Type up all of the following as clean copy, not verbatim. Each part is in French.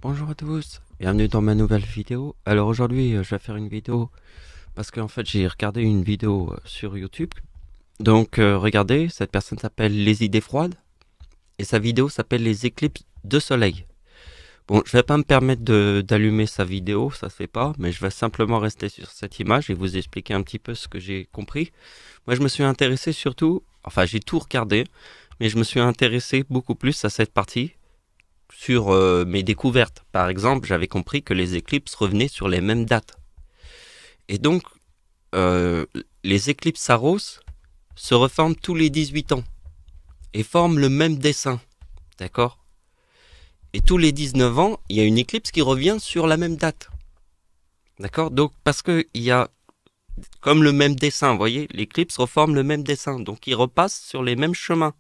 Bonjour à tous, bienvenue dans ma nouvelle vidéo. Alors aujourd'hui je vais faire une vidéo parce qu'en fait j'ai regardé une vidéo sur YouTube. Donc regardez, cette personne s'appelle Les Idées Froides et sa vidéo s'appelle Les Éclipses de Soleil. Bon, je vais pas me permettre d'allumer sa vidéo, ça se fait pas, mais je vais simplement rester sur cette image et vous expliquer un petit peu ce que j'ai compris. Moi je me suis intéressé surtout, enfin j'ai tout regardé, mais je me suis intéressé beaucoup plus à cette partie sur mes découvertes. Par exemple, j'avais compris que les éclipses revenaient sur les mêmes dates. Et donc, euh, les éclipses Saros se reforment tous les 18 ans et forment le même dessin. D'accord? Et tous les 19 ans, il y a une éclipse qui revient sur la même date. D'accord? Donc, parce que il y a comme le même dessin, vous voyez, l'éclipse reforme le même dessin. Donc, il repasse sur les mêmes chemins.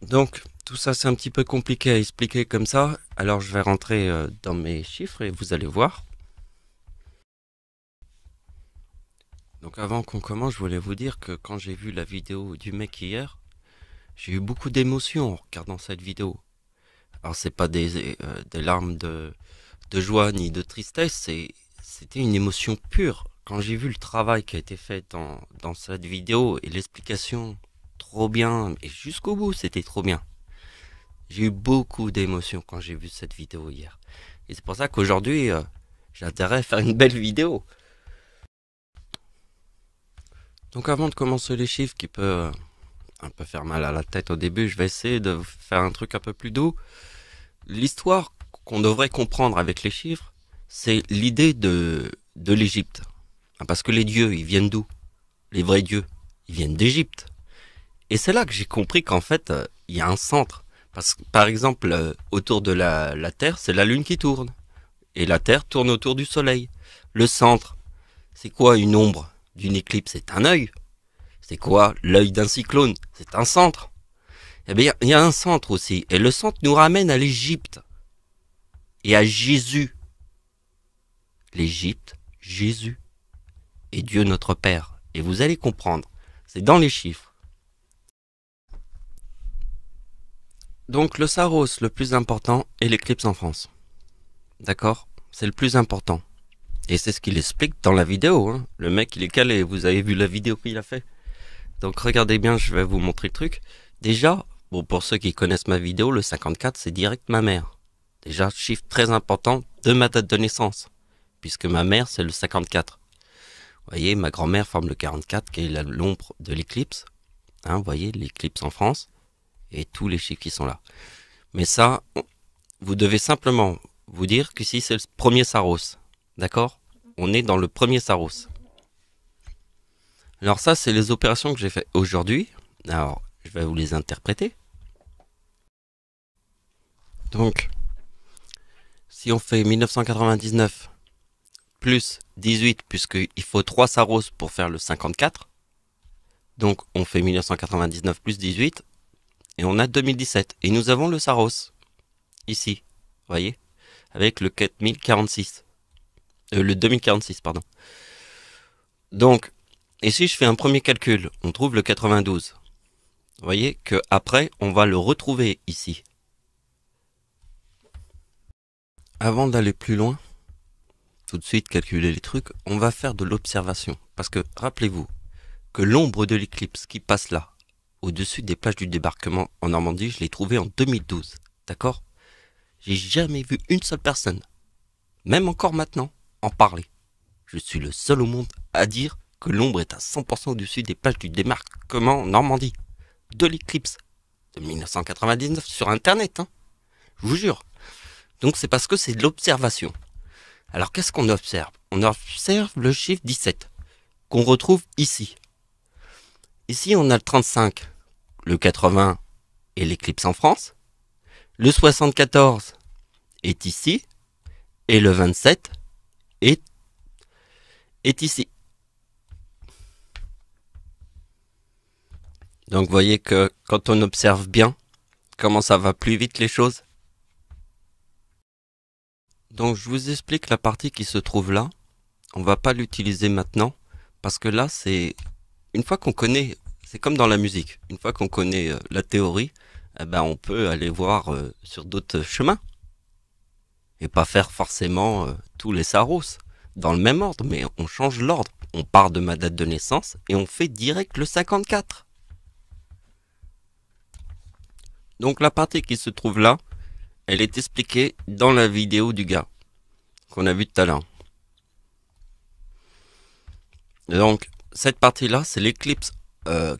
Donc, tout ça, c'est un petit peu compliqué à expliquer comme ça. Alors, je vais rentrer dans mes chiffres et vous allez voir. Donc, avant qu'on commence, je voulais vous dire que quand j'ai vu la vidéo du mec hier, j'ai eu beaucoup d'émotions en regardant cette vidéo. Alors, c'est pas des larmes de joie ni de tristesse, c'était une émotion pure. Quand j'ai vu le travail qui a été fait dans cette vidéo et l'explication, trop bien, et jusqu'au bout, c'était trop bien. J'ai eu beaucoup d'émotions quand j'ai vu cette vidéo hier. Et c'est pour ça qu'aujourd'hui, j'ai intérêt à faire une belle vidéo. Donc avant de commencer les chiffres qui peut un peu faire mal à la tête au début, je vais essayer de faire un truc un peu plus doux. L'histoire qu'on devrait comprendre avec les chiffres, c'est l'idée de l'Égypte. Parce que les dieux, ils viennent d'où? Les vrais dieux, ils viennent d'Égypte. Et c'est là que j'ai compris qu'en fait, il y a un centre. Parce que, par exemple, autour de la Terre, c'est la Lune qui tourne. Et la Terre tourne autour du Soleil. Le centre, c'est quoi une ombre d'une éclipse? C'est un œil. C'est quoi l'œil d'un cyclone? C'est un centre. Eh bien, il y a un centre aussi. Et le centre nous ramène à l'Égypte. Et à Jésus. L'Égypte, Jésus. Et Dieu notre Père. Et vous allez comprendre. C'est dans les chiffres. Donc le Saros, le plus important, est l'éclipse en France. D'accord? C'est le plus important. Et c'est ce qu'il explique dans la vidéo. Hein. Le mec, il est calé. Vous avez vu la vidéo qu'il a fait. Donc regardez bien, je vais vous montrer le truc. Déjà, bon, pour ceux qui connaissent ma vidéo, le 54, c'est direct ma mère. Déjà, chiffre très important de ma date de naissance. Puisque ma mère, c'est le 54. Vous voyez, ma grand-mère forme le 44, qui est l'ombre de l'éclipse. Hein, vous voyez, l'éclipse en France. Et tous les chiffres qui sont là. Mais ça, vous devez simplement vous dire que si c'est le premier Saros. D'accord? On est dans le premier Saros. Alors ça, c'est les opérations que j'ai fait aujourd'hui. Alors, je vais vous les interpréter. Donc, si on fait 1999 plus 18, puisqu'il faut 3 Saros pour faire le 54. Donc, on fait 1999 plus 18, et on a 2017. Et nous avons le Saros, ici, vous voyez, avec le 4046. Le 2046, pardon. Donc, et si je fais un premier calcul, on trouve le 92. Vous voyez que après, on va le retrouver ici. Avant d'aller plus loin, tout de suite calculer les trucs, on va faire de l'observation. Parce que rappelez-vous que l'ombre de l'éclipse qui passe là, au-dessus des plages du débarquement en Normandie, je l'ai trouvée en 2012. D'accord? J'ai jamais vu une seule personne, même encore maintenant, en parler. Je suis le seul au monde à dire que l'ombre est à 100% au-dessus des plages du débarquement en Normandie. De l'éclipse de 1999 sur Internet, hein. Je vous jure. Donc c'est parce que c'est de l'observation. Alors qu'est-ce qu'on observe? On observe le chiffre 17, qu'on retrouve ici. Ici on a le 35, le 80 et l'éclipse en France. Le 74 est ici. Et le 27 est ici. Donc vous voyez que quand on observe bien, comment ça va plus vite les choses. Donc je vous explique la partie qui se trouve là. On va pas l'utiliser maintenant parce que là c'est une fois qu'on connaît, c'est comme dans la musique. Une fois qu'on connaît la théorie, eh ben, on peut aller voir sur d'autres chemins. Et pas faire forcément tous les Saros dans le même ordre, mais on change l'ordre. On part de ma date de naissance et on fait direct le 54. Donc la partie qui se trouve là, elle est expliquée dans la vidéo du gars qu'on a vu tout à l'heure. Donc cette partie-là, c'est l'éclipse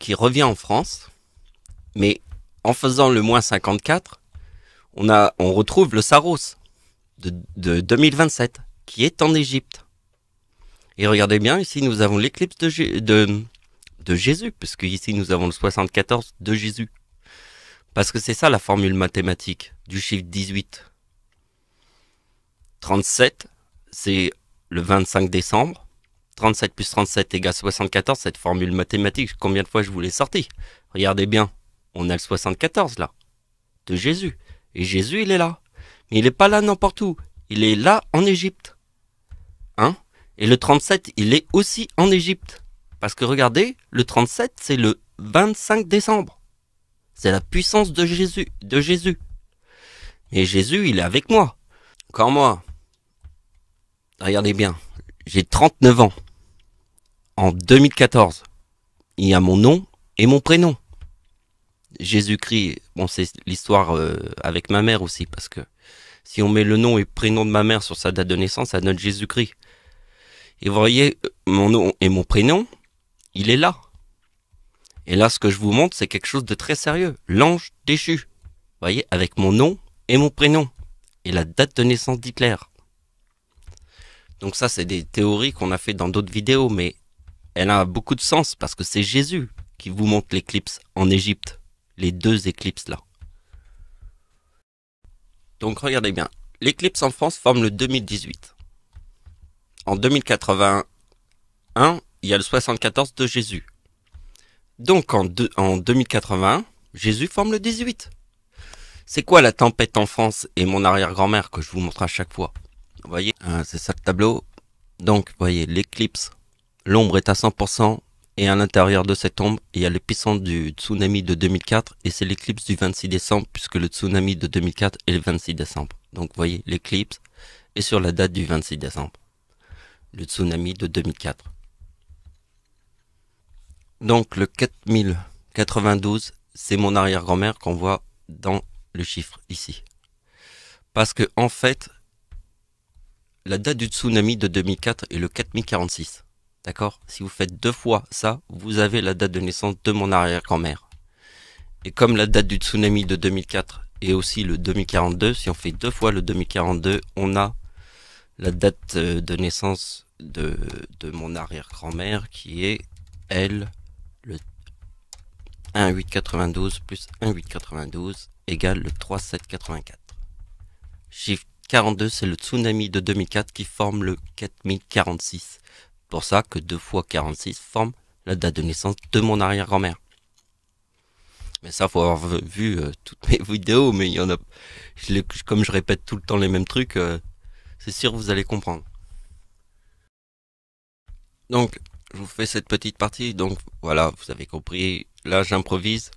qui revient en France, mais en faisant le moins 54, on retrouve le Saros de 2027 qui est en Égypte. Et regardez bien, ici nous avons l'éclipse de Jésus, puisque ici nous avons le 74 de Jésus. Parce que c'est ça la formule mathématique du chiffre 18. 37, c'est le 25 décembre. 37 plus 37 égale 74, cette formule mathématique, combien de fois je vous l'ai sortie? Regardez bien, on a le 74 là, de Jésus. Et Jésus, il est là. Mais il n'est pas là n'importe où. Il est là en Égypte. Hein? Et le 37, il est aussi en Égypte. Parce que regardez, le 37, c'est le 25 décembre. C'est la puissance de Jésus. Et Jésus, il est avec moi. Quand moi, regardez bien, j'ai 39 ans. En 2014, il y a mon nom et mon prénom. Jésus-Christ, bon, c'est l'histoire avec ma mère aussi, parce que si on met le nom et prénom de ma mère sur sa date de naissance, ça donne Jésus-Christ. Et vous voyez, mon nom et mon prénom, il est là. Et là, ce que je vous montre, c'est quelque chose de très sérieux. L'ange déchu. Vous voyez, avec mon nom et mon prénom. Et la date de naissance d'Hitler. Donc ça, c'est des théories qu'on a fait dans d'autres vidéos, mais elle a beaucoup de sens parce que c'est Jésus qui vous montre l'éclipse en Égypte. Les deux éclipses là. Donc regardez bien. L'éclipse en France forme le 2018. En 2081, il y a le 74 de Jésus. Donc en 2081, Jésus forme le 18. C'est quoi la tempête en France et mon arrière-grand-mère que je vous montre à chaque fois? Vous voyez, c'est ça le tableau. Donc, vous voyez, l'éclipse, l'ombre est à 100%, et à l'intérieur de cette ombre, il y a l'épicentre du tsunami de 2004, et c'est l'éclipse du 26 décembre, puisque le tsunami de 2004 est le 26 décembre. Donc, vous voyez, l'éclipse est sur la date du 26 décembre. Le tsunami de 2004. Donc, le 4092, c'est mon arrière-grand-mère qu'on voit dans le chiffre ici. Parce que, en fait, la date du tsunami de 2004 est le 4046. D'accord? Si vous faites deux fois ça, vous avez la date de naissance de mon arrière-grand-mère. Et comme la date du tsunami de 2004 est aussi le 2042, si on fait deux fois le 2042, on a la date de naissance de mon arrière-grand-mère qui est, elle, le 1892 plus 1892 égale le 3784. Chiffre 42, c'est le tsunami de 2004 qui forme le 4046. Pour ça que 2 fois 46 forme la date de naissance de mon arrière-grand-mère. Mais ça, faut avoir vu toutes mes vidéos, mais il y en a, comme je répète tout le temps les mêmes trucs, c'est sûr que vous allez comprendre. Donc, je vous fais cette petite partie, donc voilà, vous avez compris, là j'improvise,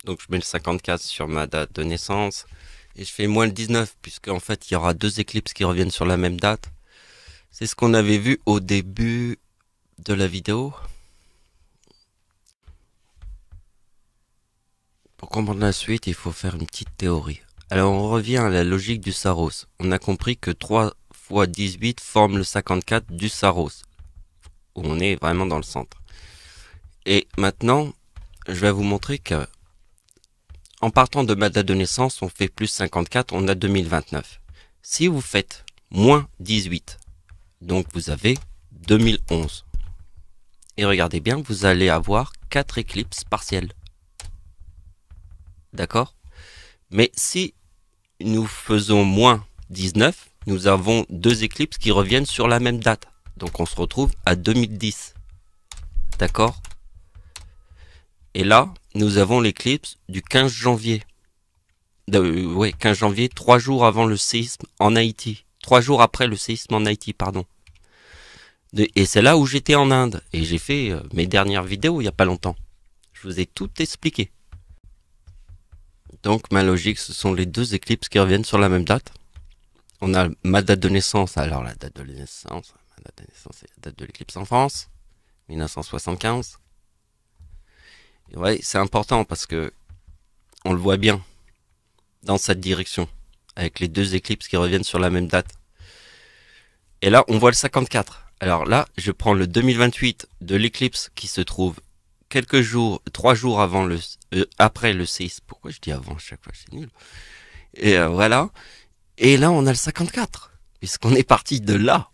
donc je mets le 54 sur ma date de naissance, et je fais moins le 19, puisque en fait il y aura deux éclipses qui reviennent sur la même date. C'est ce qu'on avait vu au début de la vidéo. Pour comprendre la suite, il faut faire une petite théorie. Alors on revient à la logique du Saros. On a compris que 3 fois 18 forme le 54 du Saros, où on est vraiment dans le centre. Et maintenant, je vais vous montrer que en partant de ma date de naissance, on fait plus 54, on a 2029. Si vous faites moins 18, donc vous avez 2011. Et regardez bien, vous allez avoir 4 éclipses partielles. D'accord? Mais si nous faisons moins 19, nous avons 2 éclipses qui reviennent sur la même date. Donc on se retrouve à 2010. D'accord? Et là, nous avons l'éclipse du 15 janvier. 15 janvier, 3 jours avant le séisme en Haïti. 3 jours après le séisme en Haïti, pardon. Et c'est là où j'étais en Inde. Et j'ai fait mes dernières vidéos il n'y a pas longtemps. Je vous ai tout expliqué. Donc ma logique, ce sont les deux éclipses qui reviennent sur la même date. On a ma date de naissance. Alors la date de naissance, ma date de naissance, c'est la date de l'éclipse en France, 1975. Et ouais, c'est important parce que on le voit bien dans cette direction, avec les deux éclipses qui reviennent sur la même date. Et là, on voit le 54. Alors là, je prends le 2028 de l'éclipse qui se trouve quelques jours, 3 jours avant après le séisme. Pourquoi je dis avant chaque fois, c'est nul. Et voilà. Et là, on a le 54, puisqu'on est parti de là.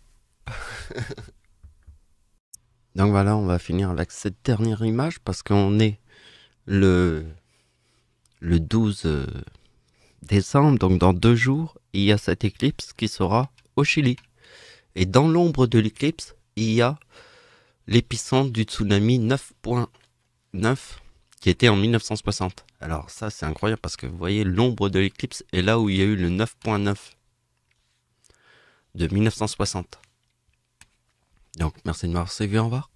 Donc voilà, on va finir avec cette dernière image, parce qu'on est le 12 décembre, donc dans 2 jours, il y a cette éclipse qui sera au Chili. Et dans l'ombre de l'éclipse, il y a l'épicentre du tsunami 9.9 qui était en 1960. Alors ça, c'est incroyable parce que vous voyez, l'ombre de l'éclipse est là où il y a eu le 9.9 de 1960. Donc merci de m'avoir suivi, au revoir.